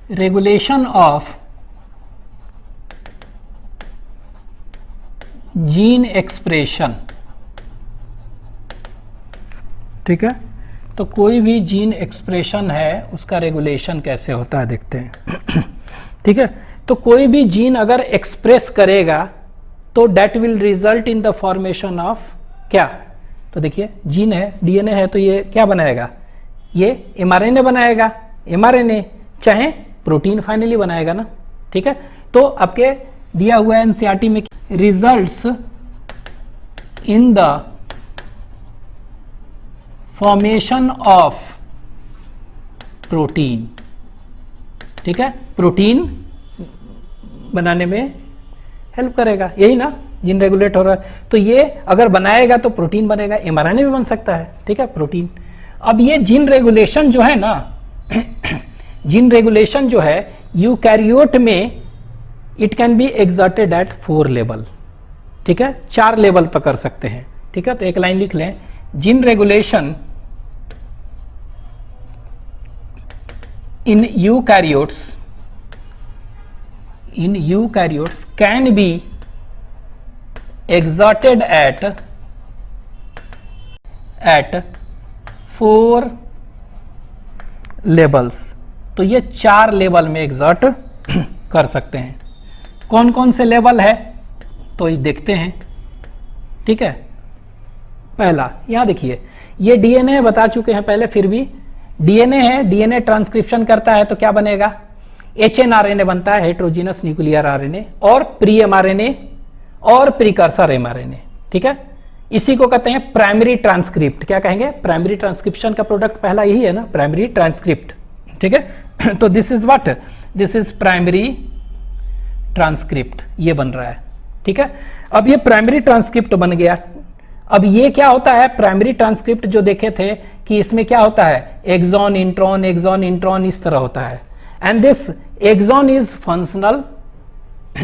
Regulation of gene expression, ठीक है। तो कोई भी जीन एक्सप्रेशन है उसका रेगुलेशन कैसे होता है देखते हैं। ठीक है, तो कोई भी जीन अगर एक्सप्रेस करेगा तो that will result in the formation of क्या, तो देखिए जीन है, डीएनए है, तो ये क्या बनाएगा, ये एमआरएनए बनाएगा, एमआरएनए चाहे प्रोटीन फाइनली बनाएगा ना। ठीक है, तो आपके दिया हुआ है एनसीईआरटी में results in the formation of protein, ठीक है, प्रोटीन बनाने में हेल्प करेगा, यही ना जीन रेगुलेट हो रहा है। तो ये अगर बनाएगा तो प्रोटीन बनेगा, एमआरएनए भी बन सकता है, ठीक है, प्रोटीन। अब ये जीन रेगुलेशन जो है ना जीन रेगुलेशन जो है यूकैरियोट में it can be exerted at 4 level, ठीक है, 4 लेवल पर कर सकते हैं। ठीक है, तो एक लाइन लिख लें, gene regulation in eukaryotes can be exerted at 4 levels। तो ये 4 लेवल में एग्जर्ट कर सकते हैं। कौन कौन से लेवल है तो ये देखते हैं। ठीक है, पहला यहां देखिए, ये डीएनए बता चुके हैं पहले, फिर भी डीएनए है, डीएनए ट्रांसक्रिप्शन करता है तो क्या बनेगा, एचएनआरएनए बनता है, हेट्रोजीनस न्यूक्लियर आरएनए, और प्री एमआरएनए और प्रीकर्सर एमआरएनए। ठीक है, इसी को कहते हैं प्राइमरी ट्रांसक्रिप्ट। क्या कहेंगे, प्राइमरी ट्रांसक्रिप्शन का प्रोडक्ट पहला यही है ना, प्राइमरी ट्रांसक्रिप्ट। ठीक है, तो this is what, this is primary transcript, ये बन रहा है। ठीक है, अब ये प्राइमरी ट्रांसक्रिप्ट बन गया। अब ये क्या होता है, प्राइमरी ट्रांसक्रिप्ट जो देखे थे कि इसमें क्या होता है, एक्सॉन इंट्रॉन इस तरह होता है, and this exon is functional.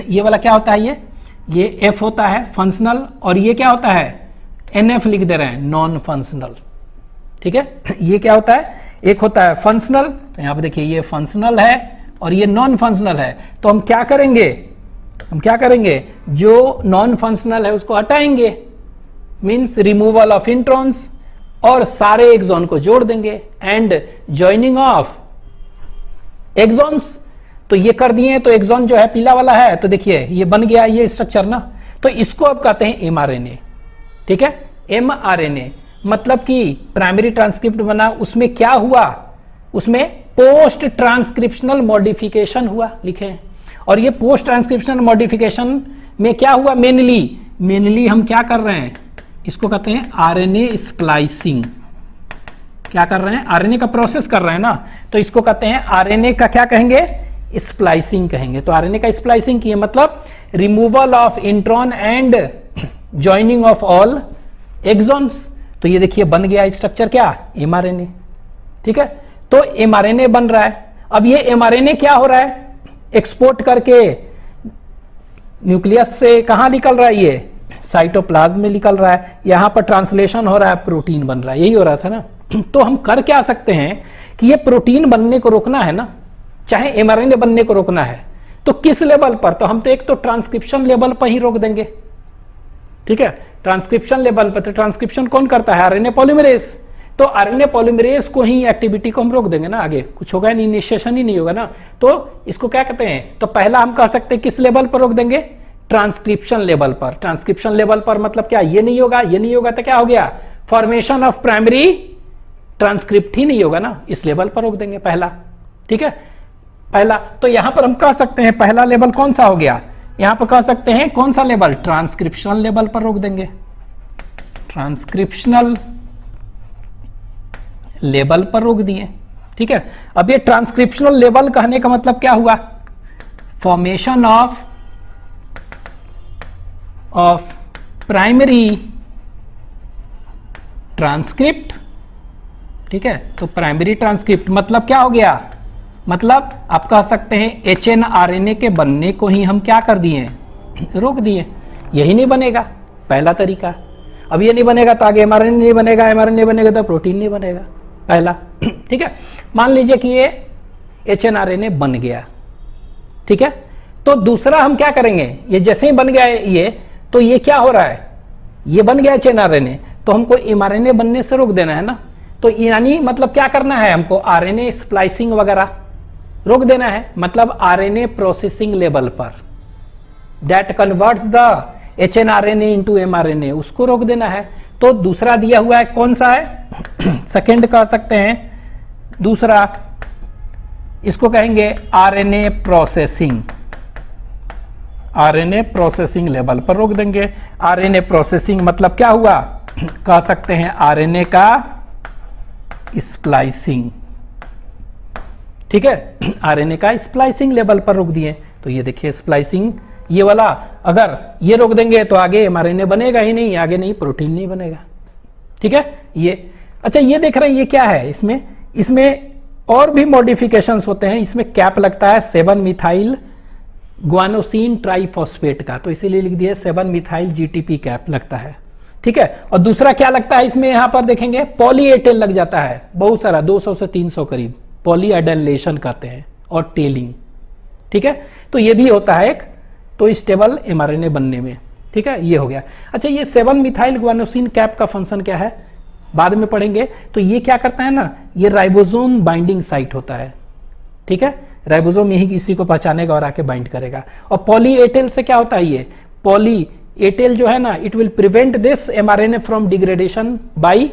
ये वाला क्या होता है, ये एफ होता है फंक्शनल, और ये क्या होता है, एनएफ लिख दे रहे हैं, नॉन फंक्शनल। ठीक है, ये क्या होता है, एक होता है फंक्शनल, तो यहां पे देखिए ये फंक्शनल है और ये नॉन फंक्शनल है। तो हम क्या करेंगे, जो नॉन फंक्शनल है उसको हटाएंगे, मीन्स रिमूवल ऑफ इंट्रॉन्स, और सारे एक्सॉन को जोड़ देंगे, एंड जॉइनिंग ऑफ एक्सॉन्स। तो ये कर दिए, तो एक्सॉन जो है पीला वाला है, तो देखिए ये बन गया ये स्ट्रक्चर ना, तो इसको अब कहते हैं एमआरएनए। ठीक है, एमआरएनए मतलब कि प्राइमरी ट्रांसक्रिप्ट बना, उसमें क्या हुआ, उसमें पोस्ट ट्रांसक्रिप्शनल मॉडिफिकेशन हुआ, लिखे। और ये पोस्ट ट्रांसक्रिप्शनल मॉडिफिकेशन में क्या हुआ, मेनली हम क्या कर रहे हैं, इसको कहते हैं आरएनए स्प्लाइसिंग। क्या कर रहे हैं, आरएनए का प्रोसेस कर रहे हैं ना, तो इसको कहते हैं आरएनए का क्या कहेंगे, स्प्लाइसिंग कहेंगे। तो आरएनए का स्प्लाइसिंग किए मतलब removal of intron and joining of all exons. तो ये देखिए बन गया स्ट्रक्चर क्या, एमआरएनए। ठीक है, तो एमआरएनए बन रहा है। अब ये एमआरएनए क्या हो रहा है, एक्सपोर्ट करके न्यूक्लियस से कहां निकल रहा है, ये साइटोप्लाज्म में निकल रहा है, यहां पर ट्रांसलेशन हो रहा है, प्रोटीन बन रहा है, यही हो रहा था ना। तो हम कर क्या सकते हैं कि ये प्रोटीन बनने को रोकना है ना, चाहे एमआरएनए बनने को रोकना है, तो किस लेवल पर, तो हम तो एक तो ट्रांसक्रिप्शन लेवल पर ही रोक देंगे। ठीक है, ट्रांसक्रिप्शन लेवल पर, तो ट्रांसक्रिप्शन कौन करता है, आरएनए पॉलीमरेज। तो आरएनए पॉलीमरेज को ही एक्टिविटी को हम रोक देंगे ना, आगे कुछ होगा नहीं, इनिशिएशन ही नहीं होगा ना। तो इसको क्या कहते हैं, तो पहला हम कह सकते हैं किस लेवल पर रोक देंगे, ट्रांसक्रिप्शन लेवल पर। ट्रांसक्रिप्शन लेवल पर मतलब क्या, ये नहीं होगा तो क्या हो गया, फॉर्मेशन ऑफ प्राइमरी ट्रांसक्रिप्ट ही नहीं होगा ना, इस लेवल पर रोक देंगे पहला। ठीक है, पहला। तो यहां पर हम कह सकते हैं पहला लेवल कौन सा हो गया, यहां पर कह सकते हैं कौन सा लेवल, ट्रांसक्रिप्शनल लेवल पर रोक देंगे, ट्रांसक्रिप्शनल लेवल पर रोक दिए। ठीक है, अब ये ट्रांसक्रिप्शनल लेवल कहने का मतलब क्या हुआ, फॉर्मेशन ऑफ प्राइमरी ट्रांसक्रिप्ट। ठीक है, तो प्राइमरी ट्रांसक्रिप्ट मतलब क्या हो गया, मतलब आप कह सकते हैं एचएनआरएनए के बनने को ही हम क्या कर दिए, रोक दिए। यही नहीं बनेगा पहला तरीका, अब ये नहीं बनेगा तो आगे एमआरएनए नहीं बनेगा, एमआरएनए बनेगा तो प्रोटीन नहीं बनेगा, पहला। ठीक है, मान लीजिए कि ये एचएनआरएनए बन गया, ठीक है। तो दूसरा हम क्या करेंगे, ये जैसे ही बन गया ये, तो ये क्या हो रहा है, ये बन गया एचएनआरएनए, तो हमको एमआरएनए बनने से रोक देना है ना। तो यानी मतलब क्या करना है हमको, आरएनए स्प्लाइसिंग वगैरह रोक देना है, मतलब आरएनए प्रोसेसिंग लेवल पर that converts the hnRNA into mRNA, उसको रोक देना है। तो दूसरा दिया हुआ है, कौन सा है सेकंड कह सकते हैं, दूसरा इसको कहेंगे RNA processing, RNA processing level पर रोक देंगे। आरएनए प्रोसेसिंग मतलब क्या हुआ, कह सकते हैं आरएनए का स्प्लाइसिंग, ठीक है, आरएनए का स्प्लाइसिंग लेवल पर रोक दिए। तो ये देखिए स्प्लाइसिंग, ये वाला अगर ये रोक देंगे तो आगे एमआरएनए बनेगा ही नहीं, आगे नहीं प्रोटीन नहीं बनेगा, ठीक है। ये अच्छा, ये देख रहे हैं ये क्या है, इसमें और भी मॉडिफिकेशंस होते हैं। इसमें कैप लगता है 7 मिथाइल ग्वानोसिन ट्राइफॉस्फेट का, तो इसीलिए लिख दिया 7 मिथाइल जीटीपी कैप लगता है, ठीक है। और दूसरा क्या लगता है इसमें, यहां पर देखेंगे पॉली ए टेल लग जाता है, बहुत सारा 200 से 300 करीब, पॉली एडेलेशन कहते हैं, और टेलिंग, ठीक है। तो ये भी होता है एक तो स्टेबल एमआरएनए बनने में, ठीक है। ये हो गया। अच्छा, ये 7 मिथाइल ग्वानोसिन कैप का फंक्शन क्या है बाद में पढ़ेंगे। तो ये क्या करता है ना, ये राइबोसोम बाइंडिंग साइट होता है, ठीक है। राइबोसोम यही इसी को पहचानेगा और आके बाइंड करेगा। और पॉली एटेल से क्या होता है, ये पॉली एटेल जो है ना, it will prevent this mRNA from degradation by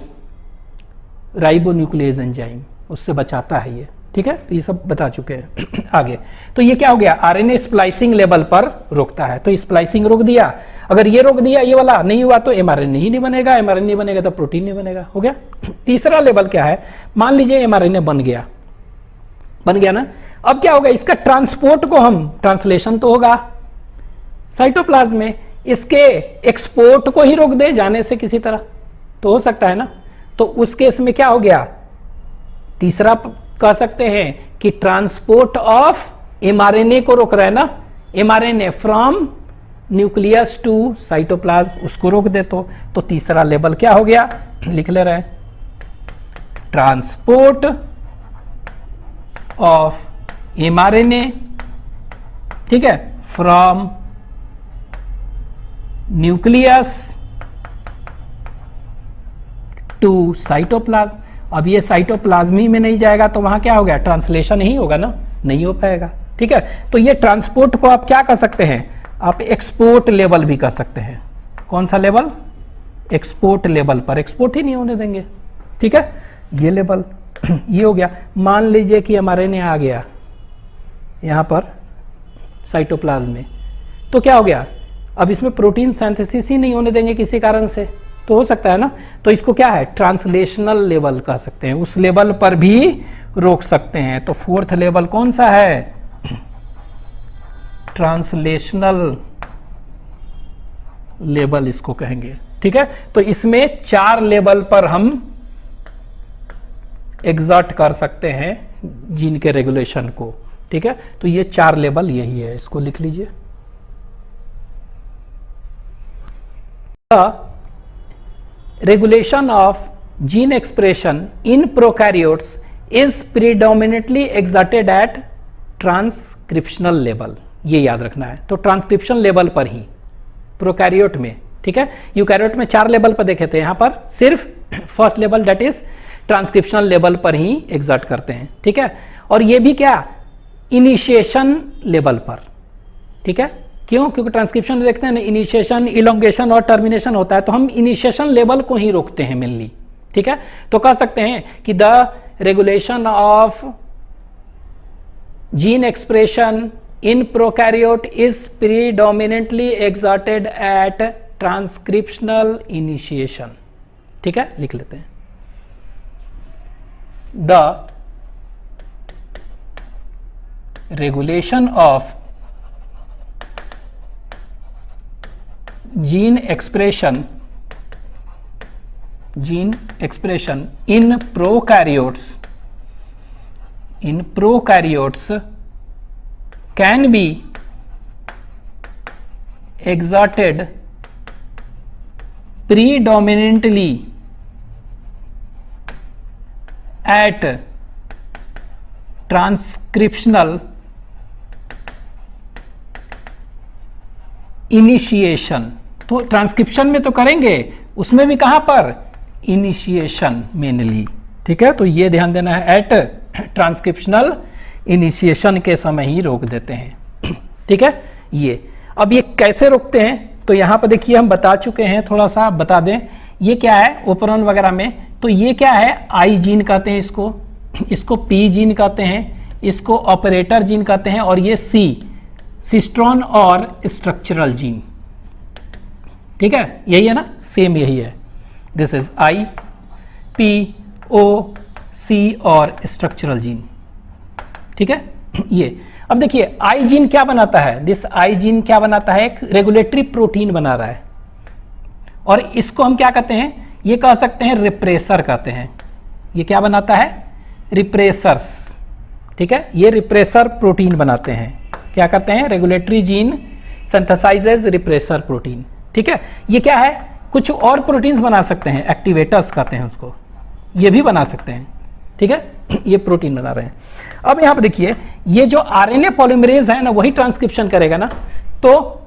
ribonuclease enzyme, उससे बचाता है ये, ठीक है। तो ये सब बता चुके हैं आगे। तो ये क्या हो गया, आरएनए स्प्लाइसिंग लेवल पर रोकता है, तो स्प्लाइसिंग रोक दिया। अगर ये रोक दिया, ये वाला नहीं हुआ तो एमआरएनए ही नहीं बनेगा, एमआरएनए नहीं बनेगा तो प्रोटीन नहीं बनेगा, हो गया। तीसरा लेवल क्या है, मान लीजिए एमआरएनए बन गया ना, अब क्या होगा, इसका ट्रांसपोर्ट को हम, ट्रांसलेशन तो होगा साइटोप्लाज्म में, इसके एक्सपोर्ट को ही रोक दे जाने से किसी तरह, तो हो सकता है ना। तो उस केस में क्या हो गया, तीसरा कह सकते हैं कि ट्रांसपोर्ट ऑफ एमआरएनए को रोक रहा है ना, mRNA from nucleus to cytoplasm, उसको रोक दे। तो तीसरा लेवल क्या हो गया, लिख ले रहे हैं, ट्रांसपोर्ट ऑफ एमआरएनए, ठीक है, फ्रॉम न्यूक्लियस टू साइटोप्लाज्म। अब ये साइटोप्लाज्म ही में नहीं जाएगा तो वहां क्या हो गया, ट्रांसलेशन ही होगा ना, नहीं हो पाएगा, ठीक है। तो ये ट्रांसपोर्ट को आप क्या कर सकते हैं, आप एक्सपोर्ट लेवल भी कर सकते हैं। कौन सा लेवल, एक्सपोर्ट लेवल पर, एक्सपोर्ट ही नहीं होने देंगे, ठीक है। ये लेवल ये हो गया। मान लीजिए कि एमआरएनए आ गया यहां पर साइटोप्लाज्म में, तो क्या हो गया, अब इसमें प्रोटीन सिंथेसिस ही नहीं होने देंगे किसी कारण से, तो हो सकता है ना। तो इसको क्या है, ट्रांसलेशनल लेवल कह सकते हैं, उस लेवल पर भी रोक सकते हैं। तो फोर्थ लेवल कौन सा है, ट्रांसलेशनल लेवल इसको कहेंगे, ठीक है। तो इसमें 4 लेवल पर हम एग्जर्ट कर सकते हैं जीन के रेगुलेशन को, ठीक है। तो ये 4 लेवल यही है, इसको लिख लीजिए। Regulation of gene expression in prokaryotes is predominantly exerted at transcriptional level, ये याद रखना है। तो ट्रांसक्रिप्शन लेवल पर ही प्रोकैरियोट में, ठीक है। यूकैरियोट में 4 लेवल पर देखे थे, यहां पर सिर्फ first level that is transcriptional level पर ही एग्जर्ट करते हैं, ठीक है। और ये भी क्या, इनिशिएशन लेवल पर, ठीक है। क्यों, क्योंकि ट्रांसक्रिप्शन में देखते हैं ना, इनिशिएशन, इलोंगेशन और टर्मिनेशन होता है, तो हम इनिशिएशन लेवल को ही रोकते हैं मेनली, ठीक है। तो कह सकते हैं कि the regulation of gene expression in prokaryote is predominantly exerted at transcriptional initiation, ठीक है, लिख लेते हैं। The regulation of gene expression in prokaryotes can be exerted predominantly at transcriptional initiation. तो ट्रांसक्रिप्शन में तो करेंगे, उसमें भी कहां पर, इनिशिएशन मेनली। ठीक है, तो ये ध्यान देना है, एट ट्रांसक्रिप्शनल इनिशिएशन के समय ही रोक देते हैं। ठीक है, ये अब ये कैसे रोकते हैं, तो यहां पर देखिए हम बता चुके हैं, थोड़ा सा बता दें, ये क्या है ओपरॉन वगैरह में, तो ये क्या है, आई जीन कहते हैं इसको पी जीन कहते हैं, इसको ऑपरेटर जीन कहते हैं, और ये सी सिस्ट्रॉन और स्ट्रक्चरल जीन। ठीक है, यही है ना, सेम यही है, this is I P O C और स्ट्रक्चरल जीन। ठीक है, ये अब देखिए आई जीन क्या बनाता है, दिस आई जीन क्या बनाता है, एक रेगुलेटरी प्रोटीन बना रहा है, और इसको हम क्या कहते हैं, ये कह सकते हैं रिप्रेसर कहते हैं। ये क्या बनाता है, रिप्रेसर्स। ठीक है, ये रिप्रेसर प्रोटीन बनाते हैं, क्या करते हैं, रेगुलेटरी जीन सिंथेसाइजेज रिप्रेसर प्रोटीन। ठीक है, ये क्या है, कुछ और प्रोटीन्स बना सकते हैं, एक्टिवेटर्स कहते हैं उसको, ये भी बना सकते हैं। ठीक है, ये प्रोटीन बना रहे हैं। अब यहां पर देखिए, ये जो आरएनए पॉलीमरेज है ना, वही ट्रांसक्रिप्शन करेगा ना, तो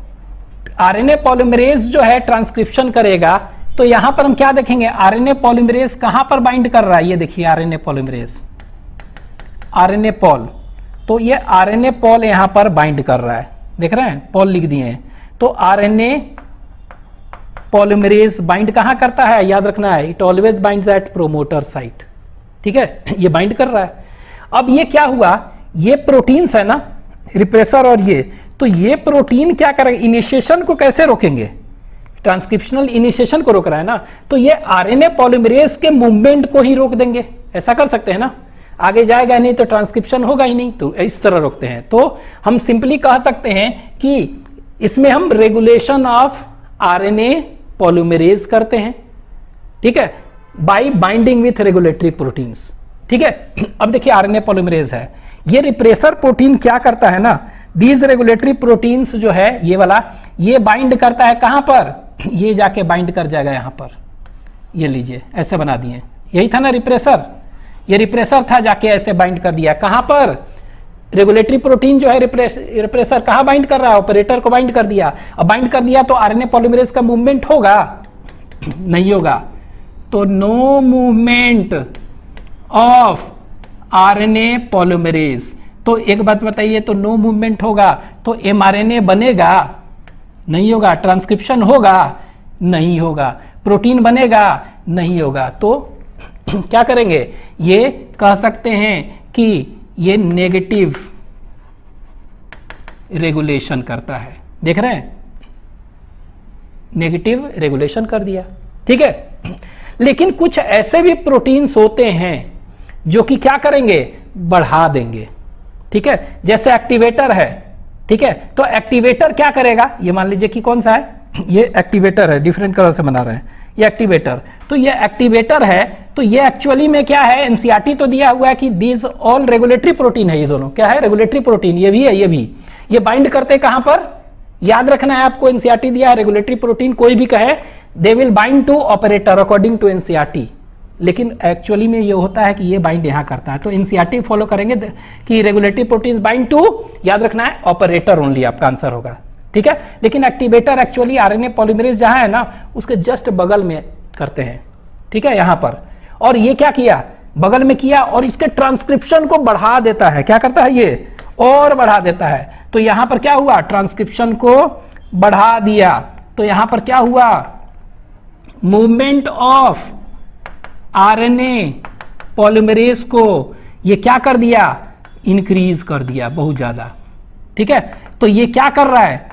आरएनए पॉलीमरेज जो है ट्रांसक्रिप्शन करेगा, तो यहां पर हम क्या देखेंगे, आरएनए पॉलीमरेज कहां पर बाइंड कर रहा है, ये देखिए आरएनए पॉलीमरेज, आरएनए पॉल, तो ये आरएनए पॉल यहां पर बाइंड कर रहा है, देख रहे हैं, पॉल लिख दिए हैं, तो आरएनए पॉलीमरेज बाइंड कहां करता है, याद रखना है, it always binds at promoter site. ठीक है, ये बाइंड कर रहा है। अब ये क्या हुआ, ये प्रोटीन्स है ना, रिप्रेसर और ये, तो ये प्रोटीन क्या करेगा, इनिशिएशन को कैसे रोकेंगे, ट्रांसक्रिप्शनल इनिशिएशन को रोक रहा है ना, तो ये आरएनए पॉलीमरेज के मूवमेंट को ही रोक देंगे, ऐसा कर सकते हैं ना, आगे जाएगा नहीं तो ट्रांसक्रिप्शन होगा ही नहीं, तो इस तरह रोकते हैं। तो हम सिंपली कह सकते हैं कि इसमें हम रेगुलेशन ऑफ आरएनए पॉलीमरेज करते हैं। ठीक है, bye binding with regulatory proteins. ठीक है, अब देखिए आरएनए पॉलीमरेज है, ये रिप्रेसर प्रोटीन क्या करता है ना, दीज रेगुलेटरी प्रोटीन्स जो है ये वाला, ये बाइंड करता है कहां पर, ये जाके बाइंड कर जाएगा यहां पर, ये लीजिए ऐसे बना दिए, यही था ना रिप्रेसर, ये रिप्रेसर था, जाके ऐसे बाइंड कर दिया कहां पर, रेगुलेटरी प्रोटीन जो है रिप्रेसर कहां बाइंड कर रहा है, ऑपरेटर को बाइंड कर दिया। अब बाइंड कर दिया तो आरएनए पॉलीमरेज का मूवमेंट होगा, नहीं होगा, तो no movement of RNA polymerase. तो एक बात बताइए, तो नो मूवमेंट होगा तो एमआरएनए बनेगा, नहीं होगा, ट्रांसक्रिप्शन होगा, नहीं होगा, प्रोटीन बनेगा, नहीं होगा। तो क्या करेंगे, ये कह सकते हैं कि ये नेगेटिव रेगुलेशन करता है, देख रहे हैं, नेगेटिव रेगुलेशन कर दिया। ठीक है, लेकिन कुछ ऐसे भी प्रोटीन्स होते हैं जो कि क्या करेंगे, बढ़ा देंगे। ठीक है, जैसे एक्टिवेटर है। ठीक है, तो एक्टिवेटर क्या करेगा, ये मान लीजिए कि कौन सा है, ये एक्टिवेटर है, डिफरेंट कलर से बना रहे हैं, ये एक्टिवेटर, तो ये एक्टिवेटर है, तो ये एक्चुअली में क्या है, एनसीईआरटी तो दिया हुआ है कि दीज ऑल रेगुलेटरी प्रोटीन है, ये दोनों क्या है, रेगुलेटरी प्रोटीन, ये भी है, ये भी, ये बाइंड करते कहां पर, याद रखना है आपको, एनसीईआरटी दिया है रेगुलेटरी प्रोटीन कोई भी कहे, they will bind to operator according to NCERT, लेकिन एक्चुअली में ये होता है कि ये बाइंड यहां करता है, तो एनसीईआरटी फॉलो करेंगे कि रेगुलेटरी प्रोटीन बाइंड टू, याद रखना है, ऑपरेटर ओनली, आपका आंसर होगा। ठीक है, लेकिन एक्टिवेटर एक्चुअली आरएनए पॉलीमरेज जहां है ना, उसके जस्ट बगल में करते हैं। ठीक है, यहां पर, और ये क्या किया, बगल में किया, और इसके ट्रांसक्रिप्शन को बढ़ा देता है, क्या करता है ये, और बढ़ा देता है, तो यहां पर क्या हुआ, ट्रांसक्रिप्शन को बढ़ा दिया, तो यहां पर क्या हुआ, मूवमेंट ऑफ आरएनए पॉलीमरेज को ये क्या कर दिया, इंक्रीज कर दिया बहुत ज्यादा। ठीक है, तो ये क्या कर रहा है,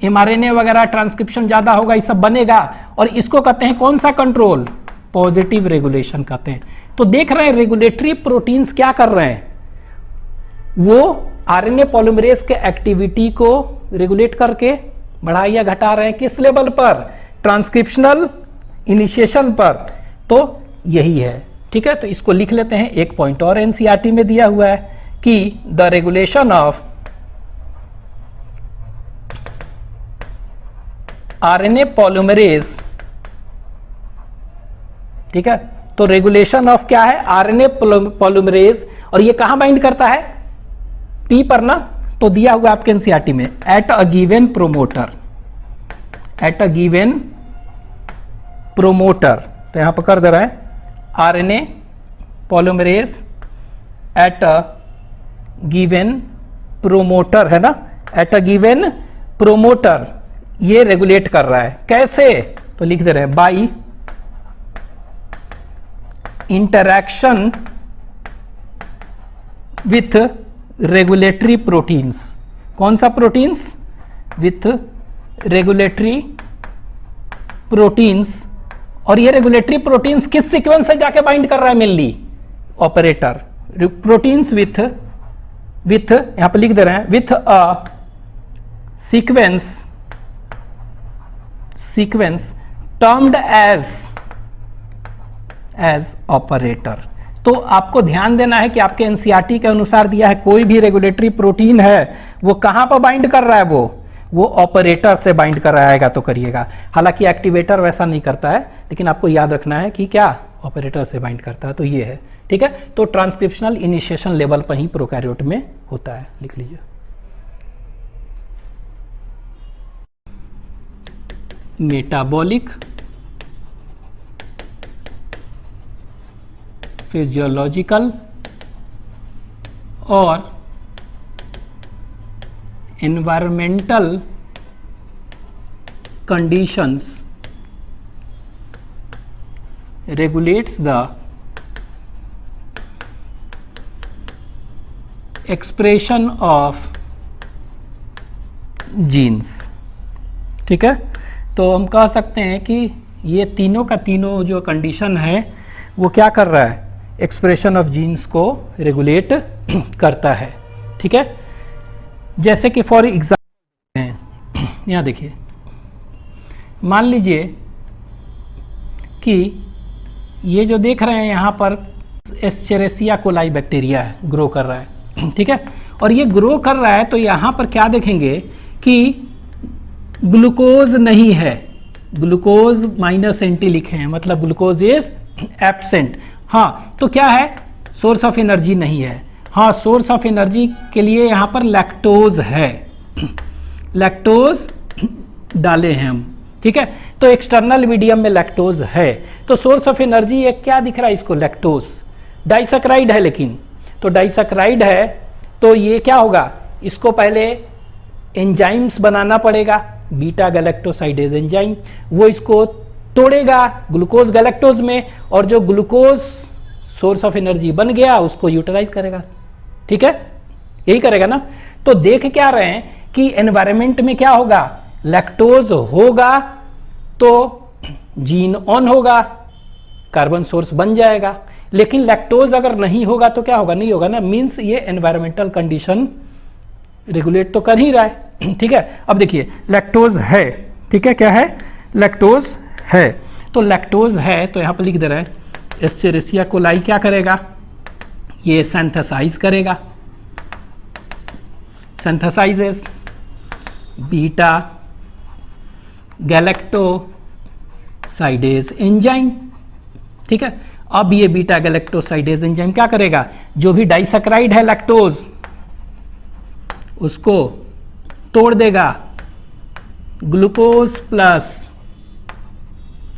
एमआरएनए वगैरह ट्रांसक्रिप्शन ज्यादा होगा, ये सब बनेगा, और इसको कहते हैं कौन सा कंट्रोल, पॉजिटिव रेगुलेशन कहते हैं। तो देख रहे हैं रेगुलेटरी प्रोटीन्स क्या कर रहे हैं, वो आरएनए पॉलीमरेज के एक्टिविटी को रेगुलेट करके बढ़ा या घटा रहे हैं, किस लेवल पर, ट्रांसक्रिप्शनल इनिशिएशन पर, तो यही है। ठीक है, तो इसको लिख लेते हैं, एक पॉइंट और एनसीईआरटी में दिया हुआ है कि the regulation of RNA polymerase. ठीक है, तो रेगुलेशन ऑफ क्या है, आरएनए पॉलीमरेज, और ये कहां बाइंड करता है, पी पर ना, तो दिया हुआ आपके एनसीईआरटी में at a given promoter, at a given promoter, तो यहां पर कर दे रहा है RNA polymerase at a given promoter, है ना, एट अ गिवन प्रोमोटर, ये रेगुलेट कर रहा है। कैसे? तो लिख दे रहे हैं by interaction with regulatory proteins. कौन सा प्रोटीन्स? With regulatory proteins. और ये रेगुलेटरी प्रोटीन्स किस सीक्वेंस से जाके बाइंड कर रहा है? मेनली ऑपरेटर प्रोटीन्स विथ यहां पर लिख दे रहे हैं with a sequence termed as operator. तो आपको ध्यान देना है कि आपके एनसीईआरटी के अनुसार दिया है कोई भी रेगुलेटरी प्रोटीन है वो कहां पर बाइंड कर रहा है? वो ऑपरेटर से बाइंड कर रहा है तो करिएगा। हालांकि एक्टिवेटर वैसा नहीं करता है, लेकिन आपको याद रखना है कि क्या ऑपरेटर से बाइंड करता है, तो ये है। ठीक है, तो ट्रांसक्रिप्शनल इनिशिएशन लेवल पर ही प्रोकैरियोट में होता है, लिख लीजिए। मेटाबॉलिक फिजियोलॉजिकल और environmental conditions regulates the expression of genes। ठीक है, तो हम कह सकते हैं कि ये तीनों का तीनों जो कंडीशन है वो क्या कर रहा है? एक्सप्रेशन ऑफ जीन्स को रेगुलेट करता है। ठीक है, जैसे कि फॉर एग्जाम्पल यहाँ देखिए, मान लीजिए कि ये जो देख रहे हैं यहाँ पर एस्चेरेसिया कोलाई बैक्टीरिया है, ग्रो कर रहा है। ठीक है, और ये ग्रो कर रहा है तो यहाँ पर क्या देखेंगे कि ग्लूकोज नहीं है, ग्लूकोज -NT लिखे हैं, मतलब ग्लूकोज इज एब्सेंट। हाँ, तो क्या है? सोर्स ऑफ एनर्जी नहीं है। हाँ, सोर्स ऑफ एनर्जी के लिए यहाँ पर लैक्टोज है, लैक्टोज डाले हैं हम। ठीक है, तो एक्सटर्नल मीडियम में लैक्टोज है, तो सोर्स ऑफ एनर्जी एक क्या दिख रहा है इसको? लैक्टोज। डाइसैकराइड है, लेकिन तो डाइसैकराइड है तो ये क्या होगा? इसको पहले एंजाइम्स बनाना पड़ेगा, बीटा गैलेक्टोसाइडेज एंजाइम, वो इसको तोड़ेगा ग्लूकोज गैलेक्टोज में, और जो ग्लूकोज सोर्स ऑफ एनर्जी बन गया उसको यूटिलाइज करेगा। ठीक है, यही करेगा ना। तो देख क्या रहे हैं कि एनवायरनमेंट में क्या होगा? लैक्टोज होगा तो जीन ऑन होगा, कार्बन सोर्स बन जाएगा। लेकिन लैक्टोज अगर नहीं होगा तो क्या होगा? नहीं होगा ना, मींस ये एनवायरमेंटल कंडीशन रेगुलेट तो कर ही रहा है। ठीक है, अब देखिए लैक्टोज है। ठीक है, क्या है? लैक्टोज है। तो लैक्टोज है तो यहां पर लिख दे रहा है एस्चेरेसिया कोलाई क्या करेगा? ये सिंथेसाइज करेगा, सिंथेसाइजेस बीटा गैलेक्टोसाइडेज एंजाइम। ठीक है, अब ये बीटा गैलेक्टोसाइडेज एंजाइम क्या करेगा? जो भी डाइसैकराइड है लैक्टोज उसको तोड़ देगा, ग्लूकोज प्लस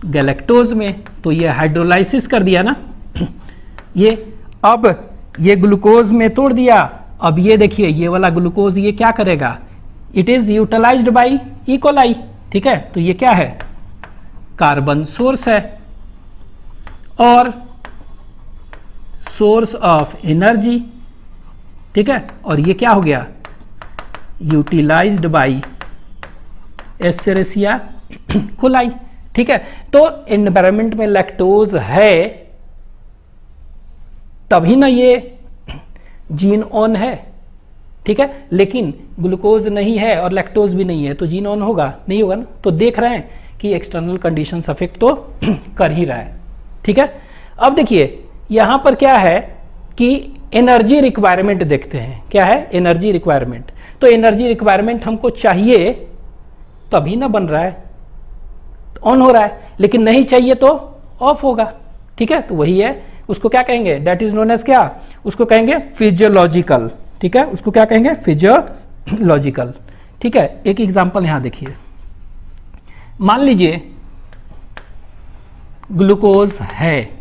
गैलेक्टोज में, तो ये हाइड्रोलाइसिस कर दिया ना ये। अब ये ग्लूकोज में तोड़ दिया, अब ये देखिए ये वाला ग्लूकोज ये क्या करेगा? It is utilised by E coli. ठीक है, तो ये क्या है? कार्बन सोर्स है और सोर्स ऑफ एनर्जी। ठीक है, और ये क्या हो गया? Utilized by Escherichia coli. ठीक है, तो एनवायरनमेंट में लैक्टोज है तभी ना ये जीन ऑन है। ठीक है, लेकिन ग्लूकोज नहीं है और लैक्टोज भी नहीं है तो जीन ऑन होगा? नहीं होगा ना। तो देख रहे हैं कि एक्सटर्नल कंडीशंस अफेक्ट तो कर ही रहा है। ठीक है, अब देखिए यहां पर क्या है कि एनर्जी रिक्वायरमेंट देखते हैं। क्या है? Energy requirement. तो एनर्जी रिक्वायरमेंट हमको चाहिए तभी ना बन रहा है, ऑन हो रहा है, लेकिन नहीं चाहिए तो ऑफ होगा। ठीक है, तो वही है, उसको क्या कहेंगे? दैट इज नोन एज क्या? उसको कहेंगे फिजियोलॉजिकल। ठीक है, उसको क्या कहेंगे, फिजियोलॉजिकल। ठीक है, एक एग्जांपल यहां देखिए, मान लीजिए ग्लूकोज है,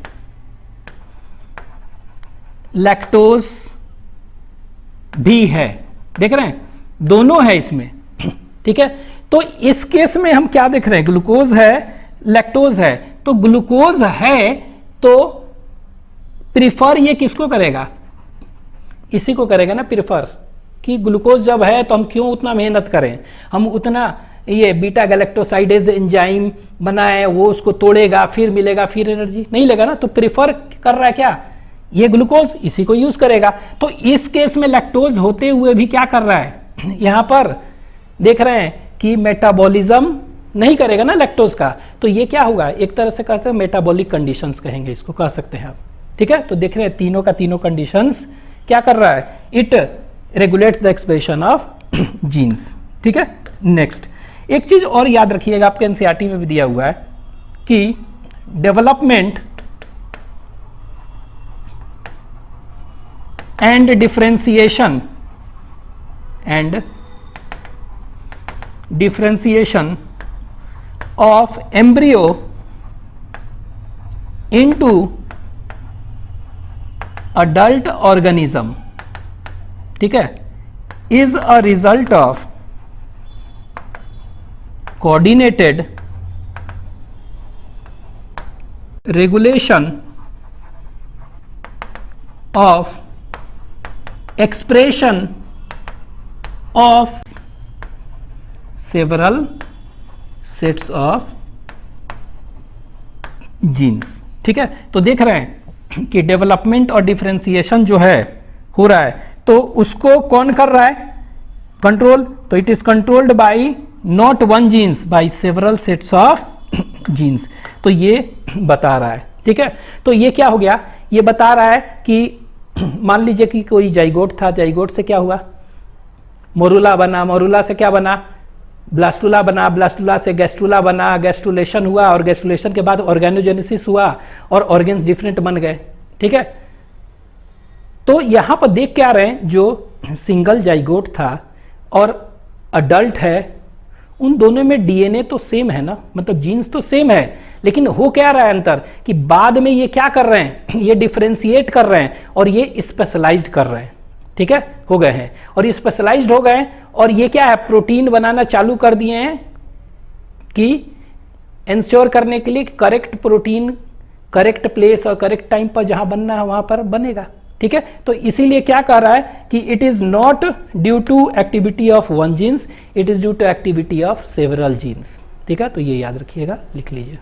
लैक्टोज भी है, देख रहे हैं, दोनों है इसमें। ठीक है, तो इस केस में हम क्या देख रहे हैं, ग्लूकोज है, लैक्टोज है, तो ग्लूकोज है तो प्रिफर ये किसको करेगा, इसी को करेगा ना प्रिफर, कि ग्लूकोज जब है तो हम क्यों उतना मेहनत करें, हम उतना ये बीटा गैलेक्टोसाइडेज एंजाइम बनाए, वो उसको तोड़ेगा, फिर मिलेगा, फिर एनर्जी नहीं लेगा ना, तो प्रिफर कर रहा है क्या, ये ग्लूकोज, इसी को यूज करेगा। तो इस केस में लैक्टोज होते हुए भी क्या कर रहा है, यहां पर देख रहे हैं कि मेटाबॉलिज्म नहीं करेगा ना लैक्टोज का, तो ये क्या होगा, एक तरह से कहते हैं मेटाबॉलिक कंडीशंस कहेंगे इसको, कह सकते हैं आप। ठीक है, तो देख रहे हैं तीनों का तीनों कंडीशंस क्या कर रहा है, it regulates the expression of genes. ठीक है, नेक्स्ट एक चीज और याद रखिएगा, आपके एनसीईआरटी में भी दिया हुआ है कि development and differentiation of embryo into adult organism, ठीक है, is a result of coordinated regulation of expression of several sets of genes। ठीक है, तो देख रहे हैं कि डेवलपमेंट और डिफरेंशिएशन जो है हो रहा है, तो उसको कौन कर रहा है, कंट्रोल, तो it is controlled by not one genes, by several sets of genes, तो ये बता रहा है। ठीक है, तो ये क्या हो गया, ये बता रहा है कि मान लीजिए कि कोई जाइगोट था, जाइगोट से क्या हुआ, मोरुला बना, मोरुला से क्या बना, ब्लास्टुला बना, ब्लास्टुला से गैस्ट्रुला बना, गैस्ट्रुलेशन हुआ, और गैस्ट्रुलेशन के बाद ऑर्गेनोजेनेसिस हुआ और ऑर्गेन्स डिफरेंट बन गए। ठीक है, तो यहां पर देख क्या रहे हैं, जो सिंगल जाइगोट था और अडल्ट है, उन दोनों में डीएनए तो सेम है ना, मतलब जीन्स तो सेम है, लेकिन हो क्या रहा है अंतर, कि बाद में ये क्या कर रहे हैं, ये डिफरेंशिएट कर रहे हैं और ये स्पेशलाइज्ड कर रहे हैं। ठीक है, हो गए हैं और ये स्पेशलाइज्ड हो गए, और ये क्या है, प्रोटीन बनाना चालू कर दिए हैं कि इंश्योर करने के लिए करेक्ट प्रोटीन करेक्ट प्लेस और करेक्ट टाइम पर जहां बनना है वहां पर बनेगा। ठीक है, तो इसीलिए क्या कह रहा है कि it is not due to activity of one genes, it is due to activity of several genes. ठीक है, तो ये याद रखिएगा, लिख लीजिए।